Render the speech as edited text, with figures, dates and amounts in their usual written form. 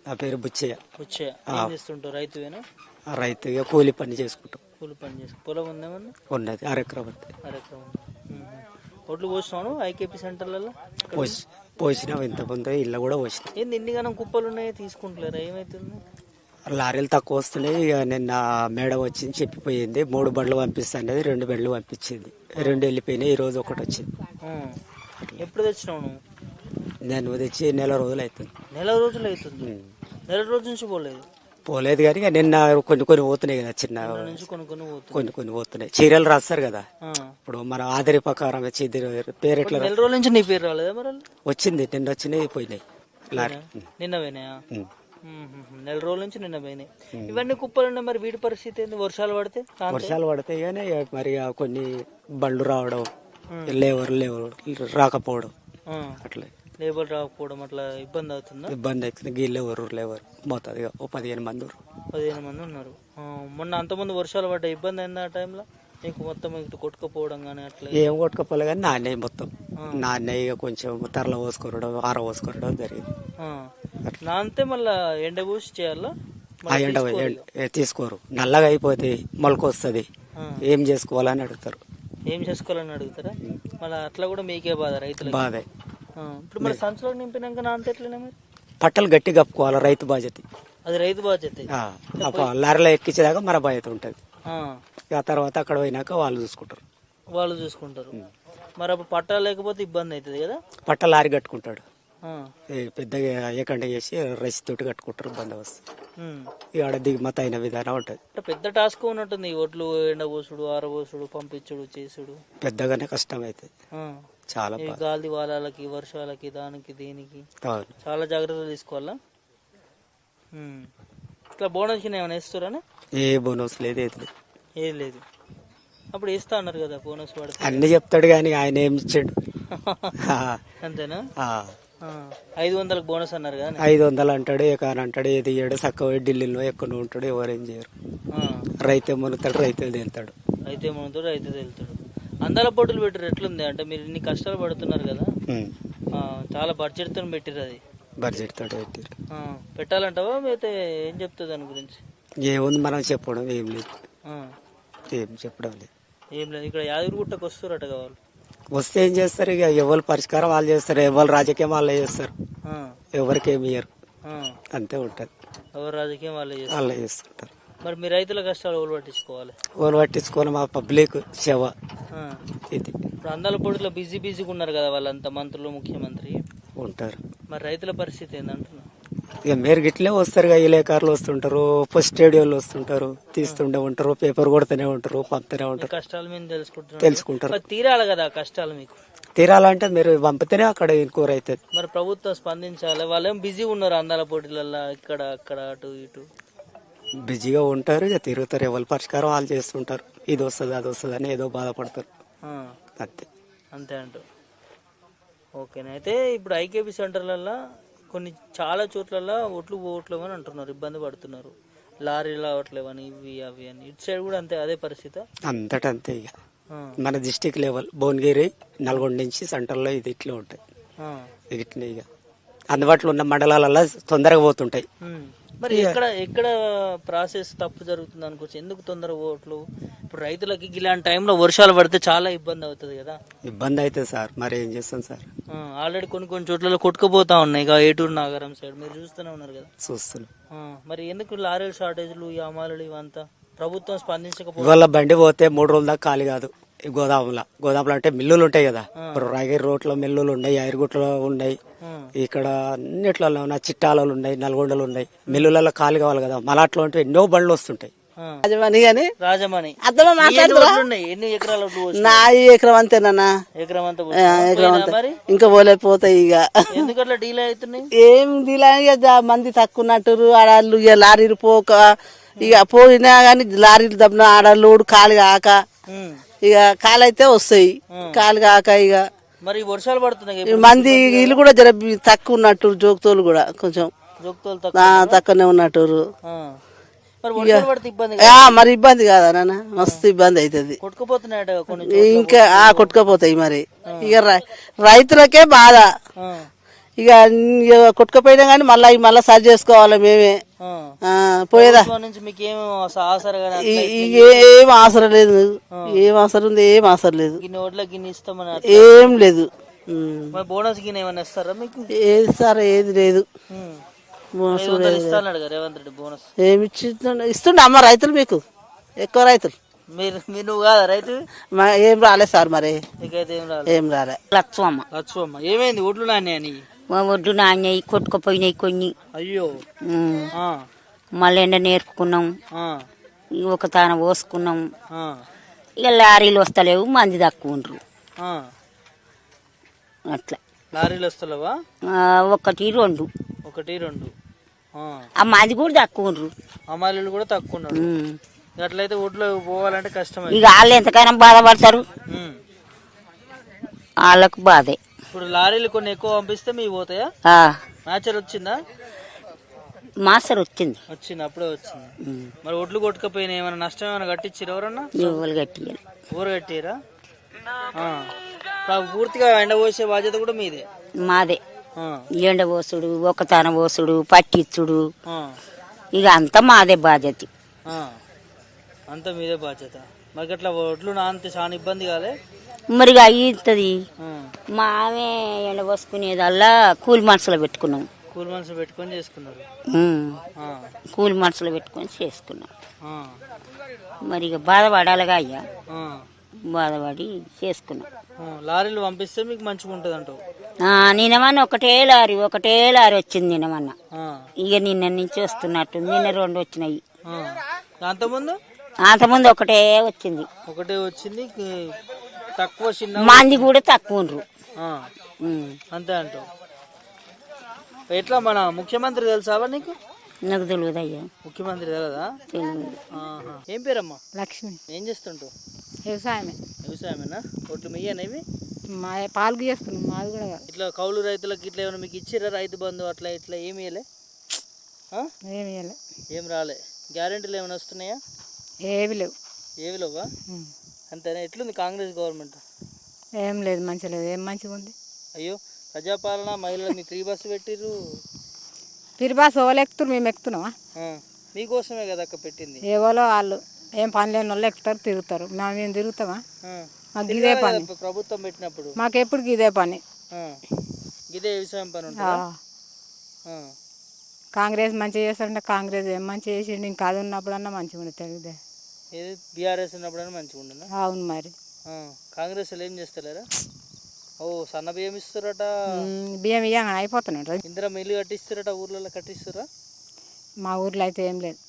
నా పేరు బుచ్చయ్య. బుచ్చయ్య. ఏం చేస్తుంటావు? రైతువేనా? రైతుగా కూలి పని చేసుకుంటాం. కూలి పని చేసుకు పొలం ఉందేమన్నా? ఉన్నది అరెకరం. అరెకరం. ఒడ్లు పోసినాను ఐకేపీ సెంటర్లలో పోసినాం, ఇంతకుముందు ఇళ్ళ కూడా పోసినాం. ఏంది ఇన్నిగానం కుప్పలు ఉన్నాయి తీసుకుంటలేరా? ఏమైతుంది? లారీలు తక్కువ వస్తున్నాయి. ఇక నిన్న మేడం వచ్చింది చెప్పిపోయింది, 3 బండ్లు పంపిస్తానేది, 2 బండ్లు పంపించింది, 2 వెళ్ళిపోయినాయి. ఈ రోజు ఒకటి వచ్చింది. ఎప్పుడు తెచ్చినావు నువ్వు? నేను తెచ్చి నెల రోజులు అవుతుంది. నెల రోజులు అవుతుంది? నెల రోజుల నుంచి పోలేదు కానీ ఇక నిన్న కొన్ని పోతున్నాయి కదా, చిన్న కొన్ని పోతున్నాయి. చీరలు రాస్తారు కదా, ఇప్పుడు మన ఆధారి ప్రకారం పేరు ఎట్లా. నెల రోజుల నుంచి నీ పేరు రాలేదా? మరి వచ్చింది, నిన్న వచ్చినాయి పోయినాయి. నిన్న పోయినాయా? నెల రోజుల నుంచి నిన్న పోయినాయి. ఇవన్నీ కుప్పలు ఉన్నాయి. మరి వీటి పరిస్థితి ఏంది? వర్షాలు పడితే కానీ మరి కొన్ని బండ్లు రావడం, లేవరు రాకపోవడం, అట్లా లేబర్ రాకపోవడం అట్లా ఇబ్బంది అవుతుంది. గీళ్ళెవరు పోతుంది. 15 మంది ఉన్నారు. మొన్న అంతమంది వర్షాలు పడ్డా ఇబ్బంది అయింది ఆ టైంలో నీకు? మొత్తం ఇటు కొట్టుకపోవడం కానీ అట్లా ఏం కొట్టుకపోలే కానీ నాన్నయ్య మొత్తం నాన్నయ్య కొంచెం తరల పోసుకోవడం, ఆర పోసుకోవడం జరిగింది. నాంతే మళ్ళా ఎండ పూసి చేయాలా? ఎండ తీసుకోరు, నల్లగా అయిపోతే మొలకొస్తుంది. ఏం చేసుకోవాలని అడుగుతారు. మళ్ళీ అట్లా కూడా మీకే బాధ, రైతులు బాధ. ఇప్పుడు మరి సంచులో నింపినాక నాంతే ఎట్లనే? మరి పట్టలు గట్టి కప్పుకోవాలి, రైతు బాధ్యత. అది రైతు బాధ్యత. లారీలో ఎక్కించేదాకా మన బాధ్యత ఉంటుంది. ఆ తర్వాత అక్కడ పోయినాక వాళ్ళు చూసుకుంటారు. మరి అప్పుడు పట్టా లేకపోతే ఇబ్బంది అవుతుంది కదా? పట్ట లారీ కట్టుకుంటాడు, పెద్దగా ఏకండ చేసి రైస్ తోటి కట్టుకుంటారు. బందోబస్తు ఆడ దిగుమతి అయిన విధానం ఉంటది. పెద్ద టాస్క్ ఉన్నట్టుంది. ఒడ్లు ఎండబోసుడు, ఆరబోసుడు, పంపించుడు, చేసుడు పెద్దగానే కష్టం అవుతుంది. చాలా గాలి వాలాలకి, వర్షాలకి, దానికి దీనికి చాలా జాగ్రత్తలు తీసుకోవాలా. ఇట్లా బోనస్ ఏమైనా ఇస్తారా? ఏ బోనస్ లేదు, ఏది లేదు. అప్పుడు ఇస్తా అన్నారు కదా బోనస్ పడితే. అన్ని చెప్తాడు కానీ ఆయన ఏమి ఇచ్చాడు? అంతేనా? 500 బోనస్ అన్నారు కదా. 500 అంటాడు, అంటాడు, ఏది ఇయ్యాడు. చక్కగా ఢిల్లీలో ఎక్కడ ఉంటాడు, ఎవరేం చేయరు. రైతే మునుతాడు, రైతు తేలుతాడు. అందాల పోటీలు పెట్టారు, ఎట్లుంది? అంటే మీరు ఇన్ని కష్టాలు పడుతున్నారు కదా, చాలా బడ్జెట్ తో పెట్టారు. అది బడ్జెట్ తోటి పెట్టారు. పెట్టాలంటావా? అయితే ఏం చెప్తుంది దాని గురించి? ఏముంది మనం చెప్పడం? ఏం లేదు, ఏం చెప్పడం లేదు. ఇక్కడ యాదగిరిగుట్టకు వస్తారట వాళ్ళు. వస్తే ఏం చేస్తారు? ఇక ఎవరు పరిష్కారం వాళ్ళు చేస్తారు, ఎవరు రాజకీయం వాళ్ళే చేస్తారు, ఎవరికి ఏమి ఇయ్యరు. అంతే ఉంటది. ఎవరు రాజకీయం వాళ్ళే చేస్తుంటారు. మరి మీ రైతుల కష్టాలు ఓలు పట్టించుకోవాలి. మా పబ్లిక్ సేవ ఇది. ఇప్పుడు అందాల పోటీలో బిజీగా ఉన్నారు కదా వాళ్ళంతా, మంత్రులు, ముఖ్యమంత్రి ఉంటారు. మరి రైతుల పరిస్థితి ఏందంటున్నా? ఇక మీరు గిట్లే వస్తారు, విలేకరులు వస్తుంటారు, స్టేడియోలు వస్తుంటారు, తీస్తుండే ఉంటారు, పేపర్ కొడుతూనే ఉంటారు, పంపుతూనే ఉంటారు. కష్టాలు మేము తెలుసుకుంటారు. తీరాలి కదా కష్టాలు మీకు. తీరాలంటే మీరు పంపితేనే అక్కడ ఇంకూర అవుతుంది. మరి ప్రభుత్వం స్పందించాలి. వాళ్ళేం బిజీ ఉన్నారు అందాల పోటీలలో, ఇక్కడ అక్కడ అటు ఇటు బిజీగా ఉంటారు. ఇక తిరుగుతారు, ఎవరు పరిష్కారం వాళ్ళు చేస్తుంటారు. ఇది వస్తుంది, అది వస్తుంది అని ఏదో బాధపడతారు. అంతే అంటూ. ఓకేనా? అయితే ఇప్పుడు ఐకేపీ సెంటర్లలో చాలా చోట్ల ఓట్లు పోవట్లేవని అంటున్నారు, ఇబ్బంది పడుతున్నారు. లారీలు రావట్లేవని, ఇవి అవి అని. ఇటు సైడ్ కూడా అంతే, అదే పరిస్థితి అంతటా అంతే. ఇక మన డిస్టిక్ లెవెల్ భువనగిరి, నల్గొండ నుంచి సెంటర్లో ఇది ఇట్లా ఉంటాయి. ఇట్లా ఇక అందుబాటులో ఉన్న మండలాలలో తొందరగా పోతుంటాయి. మరి ఎక్కడ ప్రాసెస్ తప్పు జరుగుతుంది అనుకోవచ్చు? ఎందుకు తొందరగా ఓట్లు? ఇప్పుడు రైతులకి ఇలాంటి టైంలో వర్షాలు పడితే చాలా ఇబ్బంది అవుతుంది కదా. ఇబ్బంది అవుతుంది సార్, మరి ఏం చేస్తాం సార్. ఆల్రెడీ కొన్ని చోట్ల కొట్టుకుపోతా ఉన్నాయి. ఇక ఏటూరు నాగరం సైడ్ మీరు చూస్తూనే ఉన్నారు కదా. చూస్తున్నాం. మరి ఎందుకు లారీల షార్టేజ్లు, ఈ అమాలు ఇవంతా ప్రభుత్వం స్పందించకపోతే? ఇవాళ బండి పోతే 3 రోజుల దాకా ఖాళీ కాదు. గోదాములో అంటే మిల్లులు ఉంటాయి కదా, రాగిరి రోడ్లో మిల్లులు ఉన్నాయి, ఐరుగుట్లో ఉన్నాయి, ఇక్కడ అన్నిట్లలో ఉన్న చిట్టాలలో ఉన్నాయి, నల్గొండలు ఉన్నాయి. మిల్లులలో ఖాళీ కావాలి కదా. మలాట్లో అంటే ఎన్నో బండ్లు వస్తుంటాయి. రాజమణి ఎన్ని ఎకరాలు? నా ఎకరం అంతేనా? ఎకరం అంతా ఇంకా పోలేకపోతాయి. ఇక ఎందుకట్లా డీలే అవుతున్నాయి? ఏం డీలే? మంది తక్కువన్నట్టు ఆడాళ్ళు, ఇక లారీలు పోక, ఇక పోయినా గానీ లారీలు దబ్బిన ఆడలోడు ఖాళీ కాక, ఇక కాలైతే వస్తాయి, కాలు కాక. ఇక మరి వర్షాలు పడుతున్నాయి, మంది ఇల్లు కూడా జర తక్కువ ఉన్నట్టు, జోక్తోలు కూడా కొంచెం తక్కువనే ఉన్నట్టు. మరి ఇబ్బంది కాదా నాన్న? మస్తు ఇబ్బంది అవుతుంది. ఇంకా కొట్టుకపోతాయి. మరి ఇక రైతులకే బాధ. ఇక కొట్టుకుపోయినా కానీ మళ్ళీ సరి చేసుకోవాలి మేమే. పోయేదా ప్రభుత్వం నుంచి మీకు ఏం ఆసరా కానీ ఏం అవసరం లేదు. ఏం అవసరం ఉంది? ఏం అవసరం లేదు. గిన్నె ఓట్లకి గిన్నె ఇస్తామని ఏం లేదు. మరి బోనస్ గిన్నె ఏమన్నా ఇస్తారా మీకు? ఏది సార్ ఏది లేదు. బోనస్ 500 ఇస్తాను కదా రేవంత్ రెడ్డి బోనస్. ఏమి ఇస్తుండే అమ్మ రైతులు మీకు ఎక్కువ రైతులు. మీరు నువ్వు కాదా రైతు? ఏం రాలే సార్ మరి. నీకైతే ఏం రాలే. లక్ష్మమ్మ ఏమైంది ఓట్లు నాణ్య అని? మా ఒడ్డు నాణ్యాయి కొట్టుకుపోయినాయి కొన్ని. అయ్యో. మళ్ళీ ఎండ నేర్పుకున్నాం, ఒక తాన పోసుకున్నాం. ఇక లారీలు వస్తలేవు, మంది తక్కువ ఉండ్రు అట్లా. లారీలు వస్తలేవా? 1 2 1 2 ఆ మాది కూడా తక్కువ ఉండ్రు, అమ్మాయిలు కూడా తక్కువ ఉన్నారు. అట్లయితే ఓట్లు పోవాలంటే కష్టం. ఇక వాళ్ళు ఎంతకైనా బాధపడతారు, వాళ్ళకు బాధే. ఇప్పుడు లారీలు కొన్ని ఎక్కువ పంపిస్తే మీ పోతాయా? మ్యాచర్ వచ్చిందా? మాస్టర్ వచ్చింది. అప్పుడే వచ్చింది. మరి ఒడ్లు కొట్టుకపోయినా ఏమైనా నష్టం ఏమైనా కట్టించారు ఎవరన్నా? ఎవరు కట్టియాలి? ఊరు కట్టిరా? పూర్తిగా ఎండపోసే బాధ్యత కూడా మీదే? మాదే. ఎండ పోసుడు, ఒక తాన పోసుడు, పట్టించుడు, ఇక అంతా మాదే బాధ్యత. అంతా మీదే బాధ్యత. మరి అట్లా ఒడ్లు నాంతే చాలా ఇబ్బంది కాలే? మరి అయ్యింది. మామే ఎండ పోసుకునేదల్లా కూలి మనుషులు పెట్టుకున్నాం. కూలి మనుషులు పెట్టుకొని చేసుకున్నారు. కూలి మనుషులు పెట్టుకొని చేసుకున్నాం. మరి ఇక బాధపడాలిగా అయ్యా, బాధపడి చేసుకున్నాం. లారీలు పంపిస్తే మీకు మంచిగా ఉంటుంది అంటావు? నిన్నమన్నా ఒకటే లారీ వచ్చింది నిన్నమన్నా. ఇక నిన్న నుంచి వస్తున్నట్టు. నిన్న 2 వచ్చినాయి. అంతకుముందు ఒకటే వచ్చింది. తక్కువ చిన్న మంది కూడా తక్కువ ఉండ్రు. అంతే అంటావు. ఎట్లా మన ముఖ్యమంత్రి తెలుసా నీకు? నాకు తెలియదు అయ్యా. ముఖ్యమంత్రి తెలియదా? తెలియదు. ఏం పేరమ్మా? లక్ష్మి. ఏం చేస్తుంటావు? వ్యవసాయమేనా? ఓట్లు మీయేనేవి? మా పాలు చేస్తున్నాం. మాది కూడా ఇట్లా కౌలు రైతులకు ఇట్లా ఏమైనా మీకు ఇచ్చిరా? రైతు బంధు అట్లా ఇట్లా ఏమి ఇవ్వలే? ఏం రాలే. గ్యారెంటీలు ఏమైనా వస్తున్నాయా? ఏవి లేవు. ఏవి లేవా? అంతేనా? ఎట్లుంది కాంగ్రెస్ గవర్నమెంట్? ఏం లేదు, మంచిగా లేదు. ఏం మంచిగా ఉంది? అయ్యో, ప్రజాపాలన మహిళలు మీ ఫ్రీ బస్సు పెట్టిర్రు. ఫ్రీ బస్ ఎవరు ఎక్కుతారు? మేము ఎక్కుతున్నామా? మీకోసమే కదా అక్క పెట్టింది. ఎవరో వాళ్ళు ఏం పని లేని వాళ్ళు ఎక్కుతారు, తిరుగుతారు. మేము తిరుగుతామా? మాకు ఇదే పని. ప్రభుత్వం పెట్టినప్పుడు మాకు ఎప్పటికి ఇదే పని. ఇదే వ్యవసాయం పని ఉంటుంది. కాంగ్రెస్ మంచిగా చేస్తారంటే కాంగ్రెస్ ఏం మంచిగా చేసిండు. ఇంకా అది ఉన్నప్పుడన్నా మంచిగా ఉండదు. తెలుగుదే బీఆర్ఎస్ ఉన్నప్పుడన్నా మంచిగా ఉండదు. అవును మరి. కాంగ్రెస్ ఏం చేస్తలేరా? ఓ సన్న బియ్యం ఇస్తారట. బియ్యం ఇయ్యంగా అయిపోతున్నాడు. ఇందిరా మిల్లు కట్టిస్తారట, ఊర్లలో కట్టిస్తారా? మా ఊర్లో అయితే ఏం లేదు.